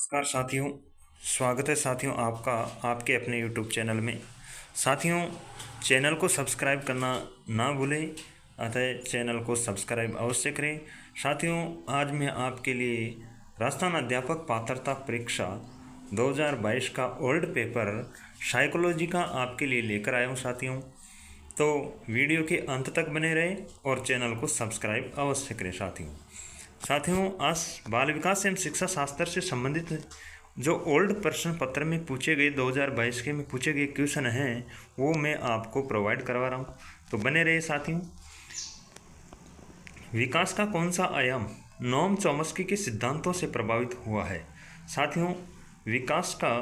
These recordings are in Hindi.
नमस्कार साथियों। स्वागत है साथियों आपका आपके अपने YouTube चैनल में। साथियों, चैनल को सब्सक्राइब करना ना भूलें, अतः चैनल को सब्सक्राइब अवश्य करें। साथियों, आज मैं आपके लिए राजस्थान अध्यापक पात्रता परीक्षा 2022 का ओल्ड पेपर साइकोलॉजी का आपके लिए लेकर आया हूँ साथियों। तो वीडियो के अंत तक बने रहें और चैनल को सब्सक्राइब अवश्य करें साथियों, आज बाल विकास एवं शिक्षा शास्त्र से संबंधित जो ओल्ड प्रश्न पत्र में पूछे गए 2022 के में पूछे गए क्वेश्चन हैं वो मैं आपको प्रोवाइड करवा रहा हूँ, तो बने रहे साथियों। विकास का कौन सा आयाम नोम चॉम्स्की के सिद्धांतों से प्रभावित हुआ है? साथियों, विकास का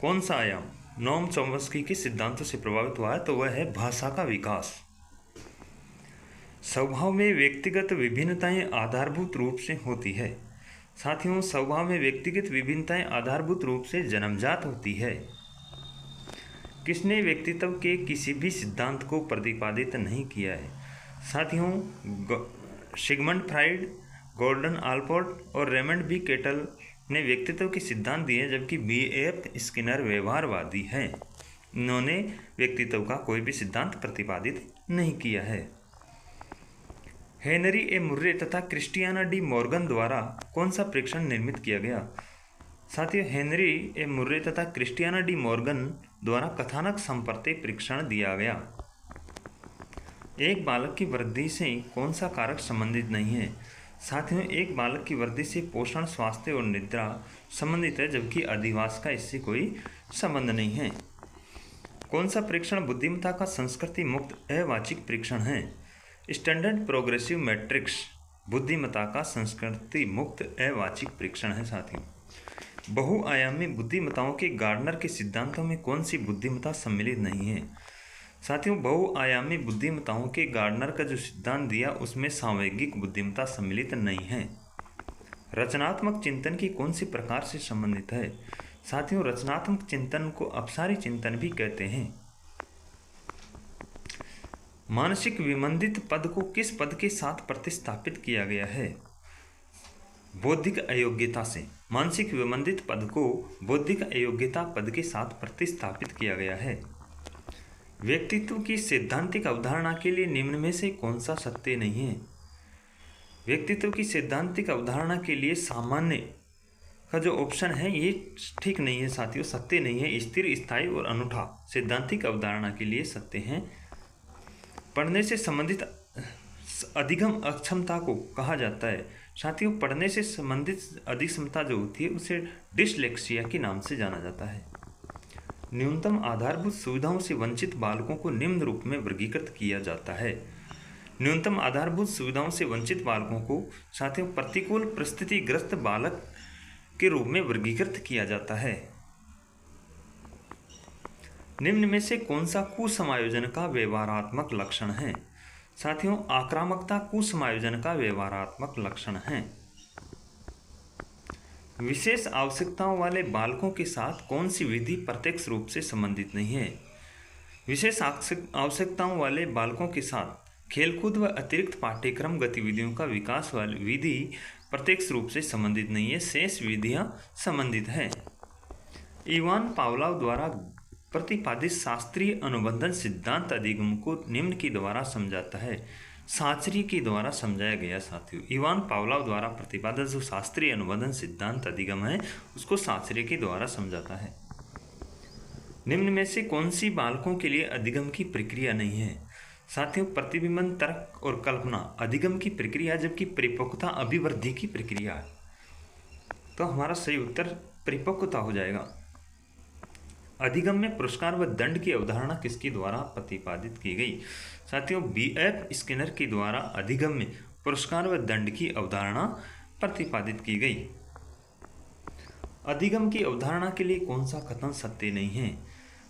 कौन सा आयाम नोम चॉम्स्की के सिद्धांतों से प्रभावित हुआ है? तो वह है भाषा का विकास। स्वभाव में व्यक्तिगत विभिन्नताएं आधारभूत रूप से होती है। साथियों, स्वभाव में व्यक्तिगत विभिन्नताएं आधारभूत रूप से जन्मजात होती है। किसने व्यक्तित्व के किसी भी सिद्धांत को प्रतिपादित नहीं किया है? साथियों, सिगमंड फ्राइड, गॉर्डन आल्पोर्ट और रेमंड बी केटल ने व्यक्तित्व के सिद्धांत दिए, जबकि B.F. स्किनर व्यवहारवादी हैं। इन्होंने व्यक्तित्व का कोई भी सिद्धांत प्रतिपादित नहीं किया है। हेनरी ए मुर्रे तथा क्रिस्टियाना डी मॉर्गन द्वारा कौन सा परीक्षण निर्मित किया गया? साथियों, हेनरी ए मुर्रे तथा क्रिस्टियाना डी मॉर्गन द्वारा कथानक संप्रति परीक्षण दिया गया। एक बालक की वृद्धि से कौन सा कारक संबंधित नहीं है? साथियों, एक बालक की वृद्धि से पोषण, स्वास्थ्य और निद्रा संबंधित है, जबकि अधिवास का इससे कोई संबंध नहीं है। कौन सा परीक्षण बुद्धिमत्ता का संस्कृति मुक्त अवाचिक परीक्षण है? स्टैंडर्ड प्रोग्रेसिव मैट्रिक्स बुद्धिमत्ता का संस्कृति मुक्त अवाचिक परीक्षण है। साथियों, बहुआयामी बुद्धिमत्ताओं के गार्डनर के सिद्धांतों में कौन सी बुद्धिमत्ता सम्मिलित नहीं है? साथियों, बहुआयामी बुद्धिमत्ताओं के गार्डनर का जो सिद्धांत दिया उसमें सांवेगिक बुद्धिमत्ता सम्मिलित नहीं है। रचनात्मक चिंतन की कौन सी प्रकार से संबंधित है? साथियों, रचनात्मक चिंतन को अपसारी चिंतन भी कहते हैं। मानसिक विमंदित पद को किस पद के साथ प्रतिस्थापित किया गया है? बौद्धिक अयोग्यता से। मानसिक विमंदित पद को बौद्धिक अयोग्यता पद के साथ प्रतिस्थापित किया गया है। व्यक्तित्व की सैद्धांतिक अवधारणा के लिए निम्न में से कौन सा सत्य नहीं है? व्यक्तित्व की सैद्धांतिक अवधारणा के लिए सामान्य का जो ऑप्शन है ये ठीक नहीं है साथियों, सत्य नहीं है। स्थिर, स्थायी और अनूठा सैद्धांतिक अवधारणा के लिए सत्य हैं। पढ़ने से संबंधित अधिगम अक्षमता को कहा जाता है। साथियों, पढ़ने से संबंधित अधिक्षमता जो होती है उसे डिसलेक्सिया के नाम से जाना जाता है। न्यूनतम आधारभूत सुविधाओं से वंचित बालकों को निम्न रूप में वर्गीकृत किया जाता है। न्यूनतम आधारभूत सुविधाओं से वंचित बालकों को साथियों प्रतिकूल परिस्थितिग्रस्त बालक के रूप में वर्गीकृत किया जाता है। निम्न में से कौन सा कुसमायोजन का व्यवहारात्मक लक्षण है? साथियों, आक्रामकता कुसमायोजन का व्यवहारात्मक लक्षण है। विशेष आवश्यकताओं वाले बालकों के साथ कौन सी विधि प्रत्यक्ष रूप से संबंधित नहीं है? विशेष आवश्यकताओं वाले बालकों के साथ खेलकूद व अतिरिक्त पाठ्यक्रम गतिविधियों का विकास वाली विधि प्रत्यक्ष रूप से संबंधित नहीं है, शेष विधियां संबंधित हैं। इवान पावलोव द्वारा प्रतिपादित शास्त्रीय अनुबंधन सिद्धांत अधिगम को निम्न के द्वारा समझाता है। साचरी के द्वारा समझाया गया। साथियों, इवान पावलोव द्वारा प्रतिपादित जो शास्त्रीय अनुबंधन सिद्धांत अधिगम है उसको साचरी के द्वारा समझाता है। निम्न में से कौन सी बालकों के लिए अधिगम की प्रक्रिया नहीं है? साथियों, प्रतिबिंबन, तर्क और कल्पना अधिगम की प्रक्रिया, जबकि परिपक्वता अभिवृद्धि की प्रक्रिया है। तो हमारा सही उत्तर परिपक्वता हो जाएगा। अधिगम में पुरस्कार व दंड की अवधारणा किसके द्वारा प्रतिपादित की गई? साथियों, B.F. स्किनर के द्वारा अधिगम में पुरस्कार व दंड की अवधारणा प्रतिपादित की गई। अधिगम की अवधारणा के लिए कौन सा कथन सत्य नहीं है?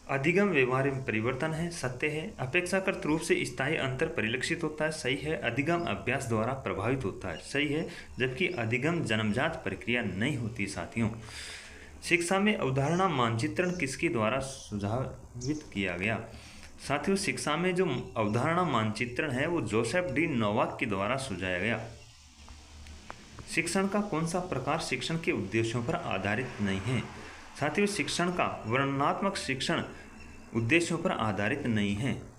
अधिगम व्यवहार में परिवर्तन है, सत्य है। अपेक्षाकृत रूप से स्थायी अंतर परिलक्षित होता है, सही है। अधिगम अभ्यास द्वारा प्रभावित होता है, सही है। जबकि अधिगम जन्मजात प्रक्रिया नहीं होती। साथियों, शिक्षा में अवधारणा मानचित्रण किसके द्वारा सुझावित किया गया? साथियों, शिक्षा में जो अवधारणा मानचित्रण है वो जोसेफ डी नोवाक के द्वारा सुझाया गया। शिक्षण का कौन सा प्रकार शिक्षण के उद्देश्यों पर आधारित नहीं है? साथियों, शिक्षण का वर्णनात्मक शिक्षण उद्देश्यों पर आधारित नहीं है।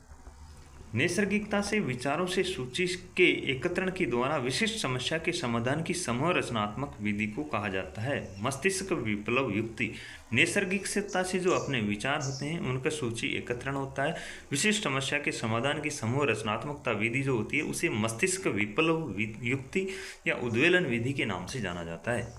नैसर्गिकता से विचारों से सूची के एकत्रण के द्वारा विशिष्ट समस्या के समाधान की समूह रचनात्मक विधि को कहा जाता है। मस्तिष्क विप्लव युक्ति, नैसर्गिकता से जो अपने विचार होते हैं उनका सूची एकत्रण होता है। विशिष्ट समस्या के समाधान की समूह रचनात्मकता विधि जो होती है उसे मस्तिष्क विप्लव युक्ति या उद्वेलन विधि के नाम से जाना जाता है।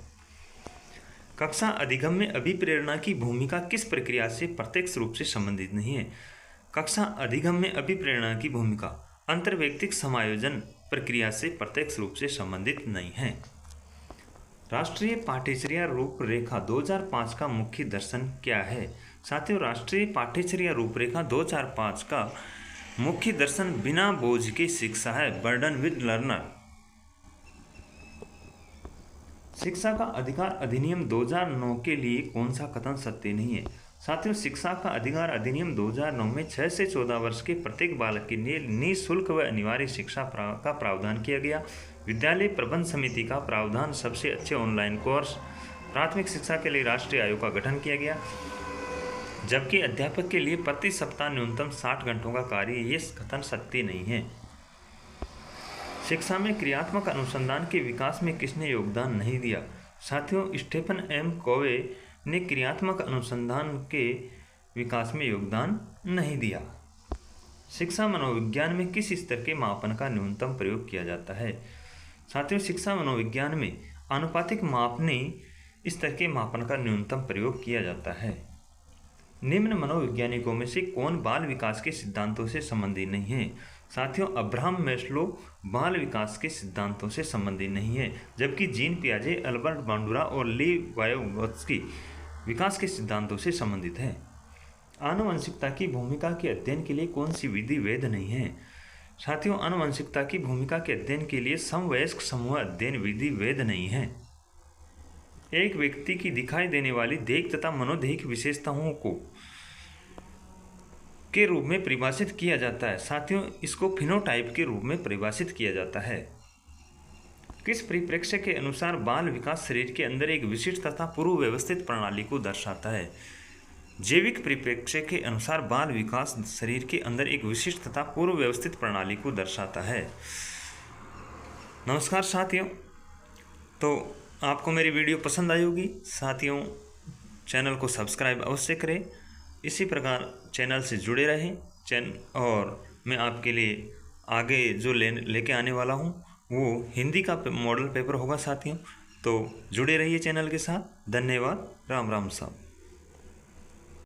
कक्षा अधिगम में अभिप्रेरणा की भूमिका किस प्रक्रिया से प्रत्यक्ष रूप से संबंधित नहीं है? कक्षा अधिगम में अभिप्रेरणा की भूमिका अंतर्वैयक्तिक समायोजन प्रक्रिया से प्रत्यक्ष रूप से संबंधित नहीं है। राष्ट्रीय पाठ्यचर्या रूपरेखा 2005 का मुख्य दर्शन क्या है? साथियों, राष्ट्रीय पाठ्यचर्या रूपरेखा 2005 का मुख्य दर्शन बिना बोझ की शिक्षा है, बर्डन विद लर्नर। शिक्षा का अधिकार अधिनियम 2009 के लिए कौन सा कथन सत्य नहीं है? साथियों, शिक्षा का अधिकार अधिनियम 2009 में 6 से 14 वर्ष के प्रत्येक बालक के लिए निःशुल्क व अनिवार्य शिक्षा का प्रावधान किया गया। विद्यालय प्रबंध समिति का प्रावधान, सबसे अच्छे ऑनलाइन कोर्स, प्राथमिक शिक्षा के लिए राष्ट्रीय आयोग का गठन किया गया, जबकि अध्यापक के लिए प्रति सप्ताह न्यूनतम 60 घंटों का कार्य, ये कथन सत्य नहीं है। शिक्षा में क्रियात्मक अनुसंधान के विकास में किसने योगदान नहीं दिया? साथियों, स्टीफन एम कोवे ने क्रियात्मक अनुसंधान के विकास में योगदान नहीं दिया। शिक्षा मनोविज्ञान में किस स्तर के मापन का न्यूनतम प्रयोग किया जाता है? साथियों, शिक्षा मनोविज्ञान में आनुपातिक मापने स्तर के मापन का न्यूनतम प्रयोग किया जाता है। निम्न मनोवैज्ञानिकों में से कौन बाल विकास के सिद्धांतों से संबंधित नहीं है? साथियों, अब्राहम मैस्लो बाल विकास के सिद्धांतों से संबंधित नहीं है, जबकि जीन पियाजे, अल्बर्ट बांडुरा और ली वायोत्स्की विकास के सिद्धांतों से संबंधित है। आनुवंशिकता की भूमिका के अध्ययन के लिए कौन सी विधि वैध नहीं है? साथियों, आनुवंशिकता की भूमिका के अध्ययन के लिए समवयस्क समूह अध्ययन विधि वैध नहीं है। एक व्यक्ति की दिखाई देने वाली देह तथा मनोदैहिक विशेषताओं को के रूप में परिभाषित किया जाता है। साथियों, इसको फिनोटाइप के रूप में परिभाषित किया जाता है। किस परिप्रेक्ष्य के अनुसार बाल विकास शरीर के अंदर एक विशिष्ट तथा पूर्व व्यवस्थित प्रणाली को दर्शाता है? जैविक परिप्रेक्ष्य के अनुसार बाल विकास शरीर के अंदर एक विशिष्ट तथा पूर्व व्यवस्थित प्रणाली को दर्शाता है। नमस्कार साथियों, तो आपको मेरी वीडियो पसंद आई होगी। साथियों, चैनल को सब्सक्राइब अवश्य करें, इसी प्रकार चैनल से जुड़े रहें। और मैं आपके लिए आगे जो लेके आने वाला हूँ वो हिंदी का मॉडल पेपर होगा साथियों, तो जुड़े रहिए चैनल के साथ। धन्यवाद। राम राम साहब।